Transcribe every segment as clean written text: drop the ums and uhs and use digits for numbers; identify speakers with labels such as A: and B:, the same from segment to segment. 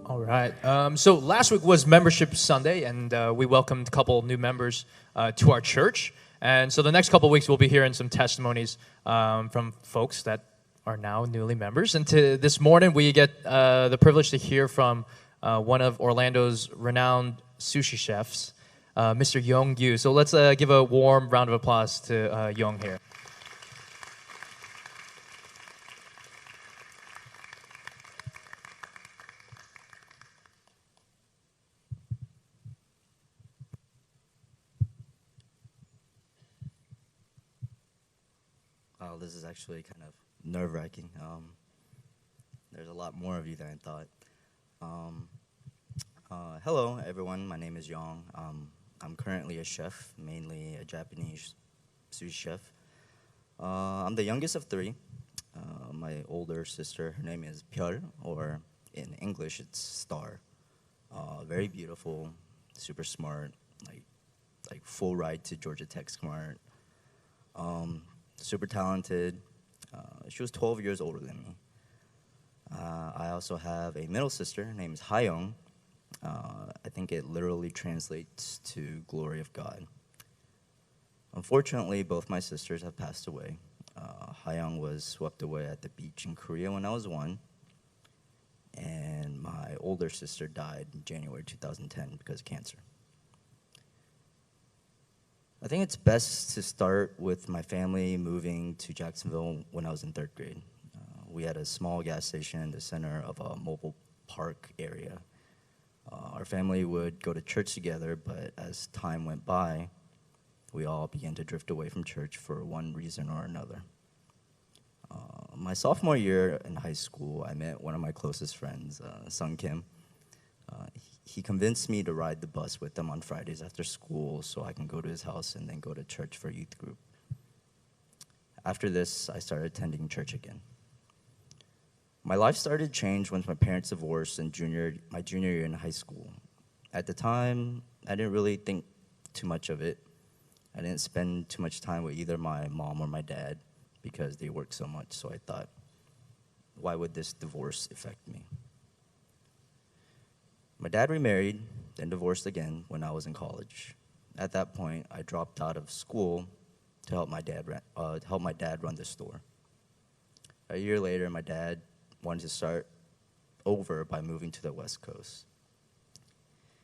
A: All right. So last week was Membership Sunday, and we welcomed a couple new members to our church. And so the next couple weeks, we'll be hearing some testimonies from folks that are now newly members. And this morning, we get the privilege to hear from one of Orlando's renowned sushi chefs, Mr. Yong Yoo. So let's give a warm round of applause to Yong here.
B: This is actually kind of nerve-wracking. There's a lot more of you than I thought. Hello, everyone. My name is Yong. I'm currently a chef, mainly a Japanese sushi chef. I'm the youngest of three. My older sister, her name is Pyeol, or in English, it's Star. Very beautiful, super smart, like full ride to Georgia Tech smart. Super talented. She was 12 years older than me. I also have a middle sister. Her name is Hayoung. I think it literally translates to glory of God. Unfortunately, both my sisters have passed away. Hayoung was swept away at the beach in Korea when I was 1. And my older sister died in January 2010 because of cancer. I think it's best to start with my family moving to Jacksonville when I was in 3rd grade. We had a small gas station in the center of a mobile park area. Our family would go to church together, but as time went by, we all began to drift away from church for one reason or another. My sophomore year in high school, I met one of my closest friends, Sung Kim. He convinced me to ride the bus with him on Fridays after school so I can go to his house and then go to church for youth group. After this, I started attending church again. My life started to change once my parents divorced in my junior year in high school. At the time, I didn't really think too much of it. I didn't spend too much time with either my mom or my dad because they worked so much, so I thought, why would this divorce affect me? My dad remarried, then divorced again when I was in college. At that point, I dropped out of school to help my dad run the store. A year later, my dad wanted to start over by moving to the West Coast.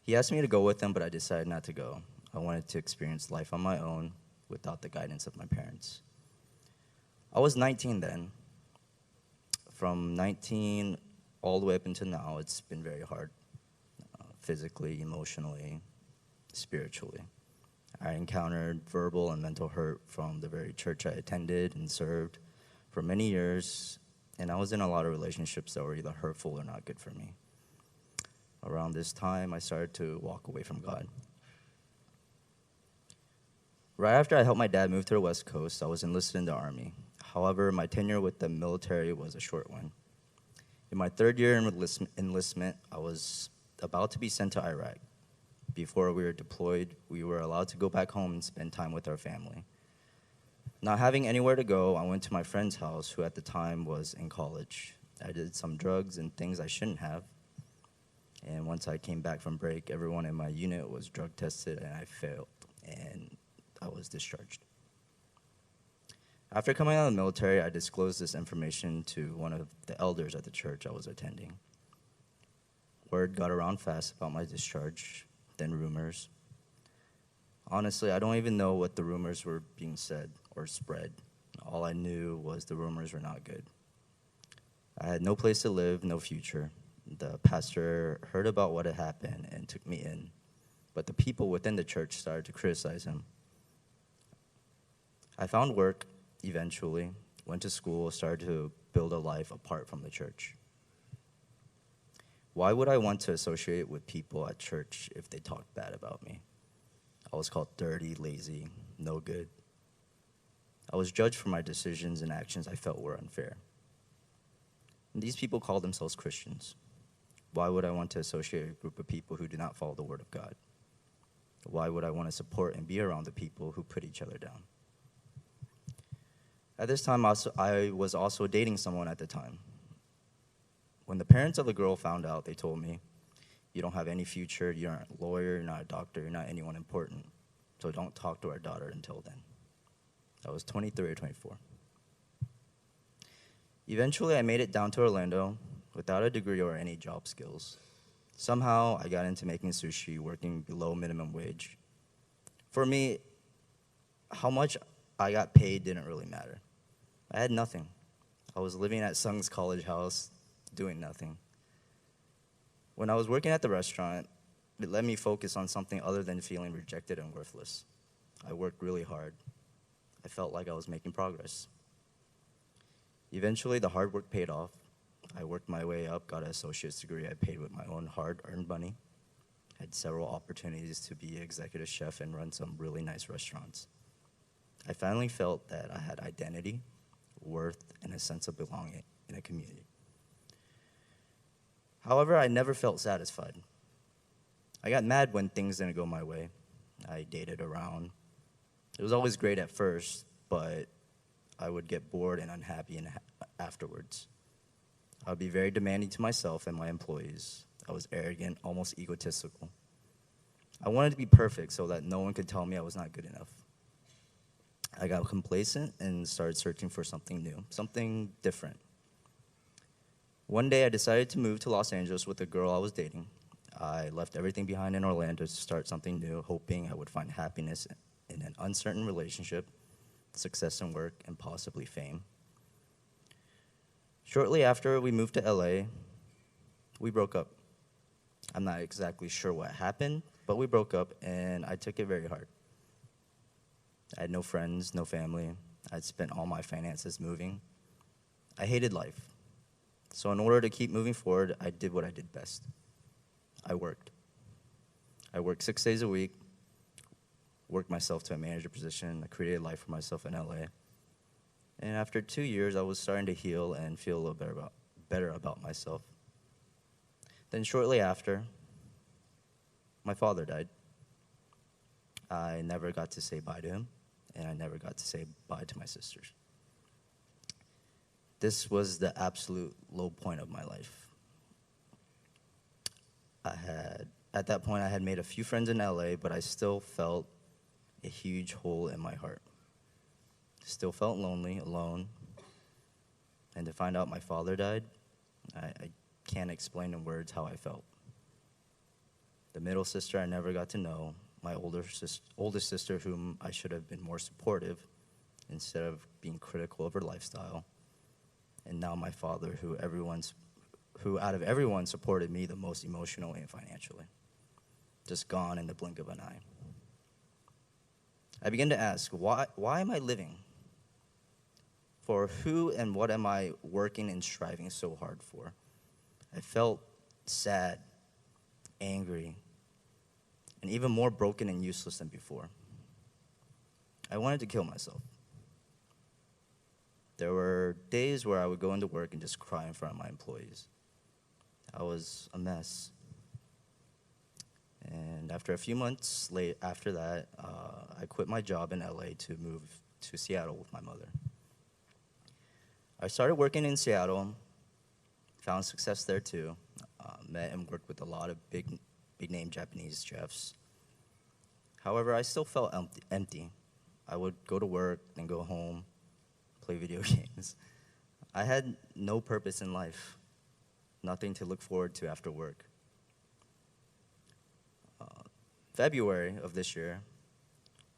B: He asked me to go with him, but I decided not to go. I wanted to experience life on my own without the guidance of my parents. I was 19 then. From 19 all the way up until now, it's been very hard. Physically, emotionally, spiritually. I encountered verbal and mental hurt from the very church I attended and served for many years, and I was in a lot of relationships that were either hurtful or not good for me. Around this time, I started to walk away from God. Right after I helped my dad move to the West Coast, I was enlisted in the Army. However, my tenure with the military was a short one. In my 3rd year in enlistment, I was about to be sent to Iraq. Before we were deployed, we were allowed to go back home and spend time with our family. Not having anywhere to go, I went to my friend's house, who at the time was in college. I did some drugs and things I shouldn't have. And once I came back from break, everyone in my unit was drug tested and I failed, and I was discharged. After coming out of the military, I disclosed this information to one of the elders at the church I was attending. Word got around fast about my discharge, then rumors. Honestly, I don't even know what the rumors were being said or spread. All I knew was the rumors were not good. I had no place to live, no future. The pastor heard about what had happened and took me in, but the people within the church started to criticize him. I found work eventually, went to school, started to build a life apart from the church. Why would I want to associate with people at church if they talked bad about me? I was called dirty, lazy, no good. I was judged for my decisions and actions I felt were unfair. And these people called themselves Christians. Why would I want to associate with a group of people who do not follow the Word of God? Why would I want to support and be around the people who put each other down? At this time, I was also dating someone at the time. When the parents of the girl found out, they told me, "You don't have any future, you're not a lawyer, you're not a doctor, you're not anyone important, so don't talk to our daughter until then." I was 23 or 24. Eventually, I made it down to Orlando without a degree or any job skills. Somehow, I got into making sushi, working below minimum wage. For me, how much I got paid didn't really matter. I had nothing. I was living at Sung's college house, doing nothing. When I was working at the restaurant, it let me focus on something other than feeling rejected and worthless. I worked really hard. I felt like I was making progress. Eventually, the hard work paid off. I worked my way up, got an associate's degree I paid with my own hard-earned money. Had several opportunities to be executive chef and run some really nice restaurants. I finally felt that I had identity, worth, and a sense of belonging in a community. However, I never felt satisfied. I got mad when things didn't go my way. I dated around. It was always great at first, but I would get bored and unhappy afterwards. I would be very demanding to myself and my employees. I was arrogant, almost egotistical. I wanted to be perfect so that no one could tell me I was not good enough. I got complacent and started searching for something new, something different. One day I decided to move to Los Angeles with a girl I was dating. I left everything behind in Orlando to start something new, hoping I would find happiness in an uncertain relationship, success in work, and possibly fame. Shortly after we moved to LA, we broke up. I'm not exactly sure what happened, but we broke up, and I took it very hard. I had no friends, no family. I'd spent all my finances moving. I hated life. So in order to keep moving forward, I did what I did best. I worked. I worked 6 days a week, worked myself to a manager position. I created a life for myself in LA. And after 2 years, I was starting to heal and feel a little better about myself. Then shortly after, my father died. I never got to say bye to him, and I never got to say bye to my sisters. This was the absolute low point of my life. At that point, I had made a few friends in LA, but I still felt a huge hole in my heart. Still felt lonely, alone. And to find out my father died, I can't explain in words how I felt. The middle sister I never got to know, my oldest sister whom I should have been more supportive instead of being critical of her lifestyle, and now my father who out of everyone supported me the most emotionally and financially, just gone in the blink of an eye. I began to ask, why am I living? For who and what am I working and striving so hard for? I felt sad, angry, and even more broken and useless than before. I wanted to kill myself. There were days where I would go into work and just cry in front of my employees. I was a mess. And after a few months after that, I quit my job in LA to move to Seattle with my mother. I started working in Seattle, found success there too, met and worked with a lot of big name Japanese chefs. However, I still felt empty. I would go to work and go home, play video games. I had no purpose in life, nothing to look forward to after work. February of this year,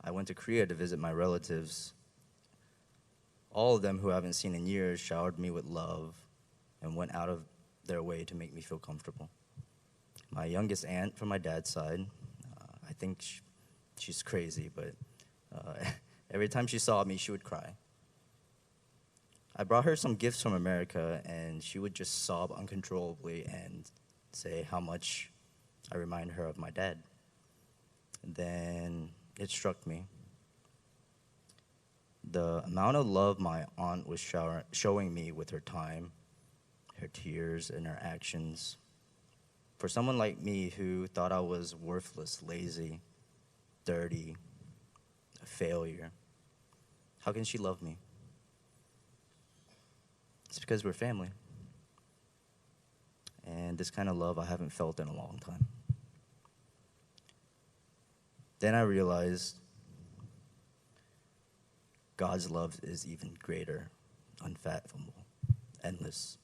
B: I went to Korea to visit my relatives. All of them who I haven't seen in years showered me with love and went out of their way to make me feel comfortable. My youngest aunt from my dad's side, I think she's crazy, but every time she saw me, she would cry. I brought her some gifts from America, and she would just sob uncontrollably and say how much I remind her of my dad. And then it struck me. The amount of love my aunt was showing me with her time, her tears, and her actions. For someone like me who thought I was worthless, lazy, dirty, a failure, how can she love me? It's because we're family. And this kind of love I haven't felt in a long time. Then I realized God's love is even greater, unfathomable, endless.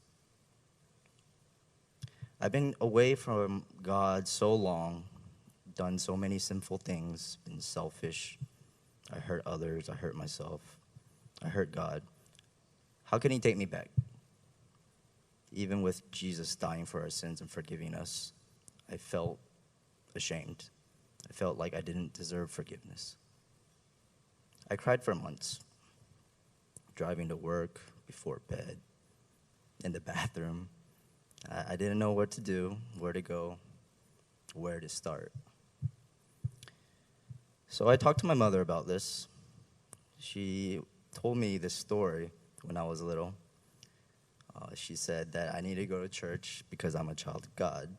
B: I've been away from God so long, done so many sinful things, been selfish. I hurt others, I hurt myself, I hurt God. How can He take me back? Even with Jesus dying for our sins and forgiving us, I felt ashamed. I felt like I didn't deserve forgiveness. I cried for months, driving to work, before bed, in the bathroom. I didn't know what to do, where to go, where to start. So I talked to my mother about this. She told me this story when I was little. She said that I need to go to church because I'm a child of God.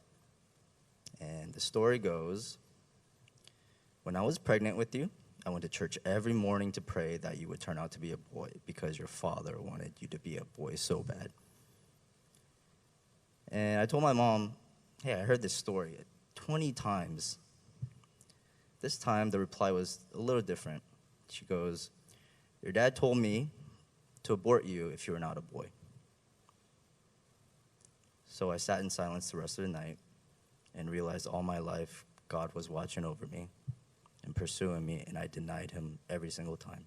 B: And the story goes, when I was pregnant with you, I went to church every morning to pray that you would turn out to be a boy because your father wanted you to be a boy so bad. And I told my mom, hey, I heard this story 20 times. This time, the reply was a little different. She goes, your dad told me to abort you if you were not a boy. So I sat in silence the rest of the night and realized all my life God was watching over me and pursuing me, and I denied Him every single time.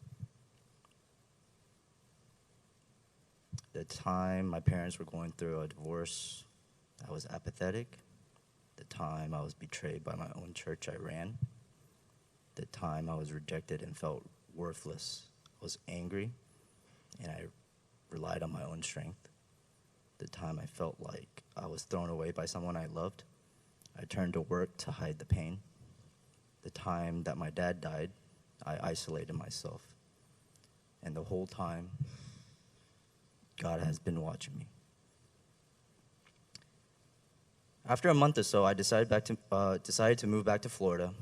B: The time my parents were going through a divorce, I was apathetic. The time I was betrayed by my own church, I ran. The time I was rejected and felt worthless, I was angry, and I relied on my own strength. The time I felt like I was thrown away by someone I loved, I turned to work to hide the pain. The time that my dad died, I isolated myself. And the whole time, God has been watching me. After a month or so, I decided to move back to Florida,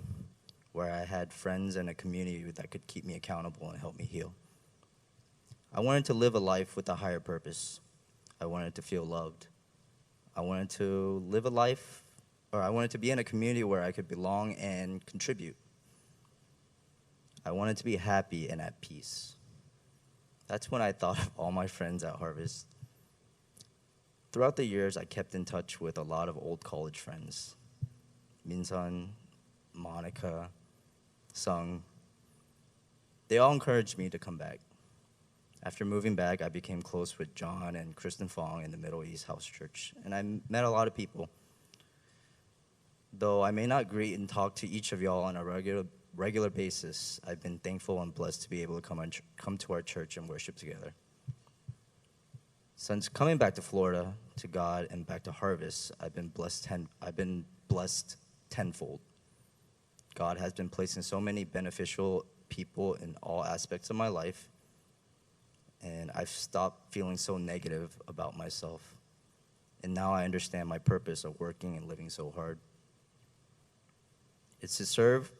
B: where I had friends and a community that could keep me accountable and help me heal. I wanted to live a life with a higher purpose. I wanted to feel loved. I wanted to live a life, or I wanted to be in a community where I could belong and contribute. I wanted to be happy and at peace. That's when I thought of all my friends at Harvest. Throughout the years, I kept in touch with a lot of old college friends. Minsun, Monica, Sung. They all encouraged me to come back. After moving back, I became close with John and Kristen Fong in the Middle East House Church, and I met a lot of people. Though I may not greet and talk to each of y'all on a regular basis, I've been thankful and blessed to be able to come to our church and worship together. Since coming back to Florida, to God, and back to Harvest, I've been blessed tenfold. God has been placing so many beneficial people in all aspects of my life, and I've stopped feeling so negative about myself. And now I understand my purpose of working and living so hard. It's to serve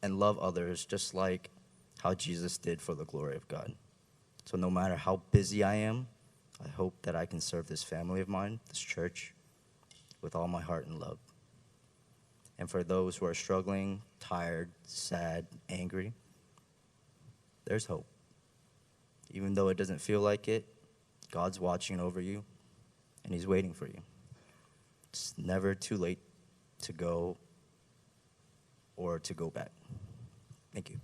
B: and love others just like how Jesus did for the glory of God. So no matter how busy I am, I hope that I can serve this family of mine, this church, with all my heart and love. And for those who are struggling, tired, sad, angry, there's hope. Even though it doesn't feel like it, God's watching over you, and He's waiting for you. It's never too late to go or to go back. Thank you.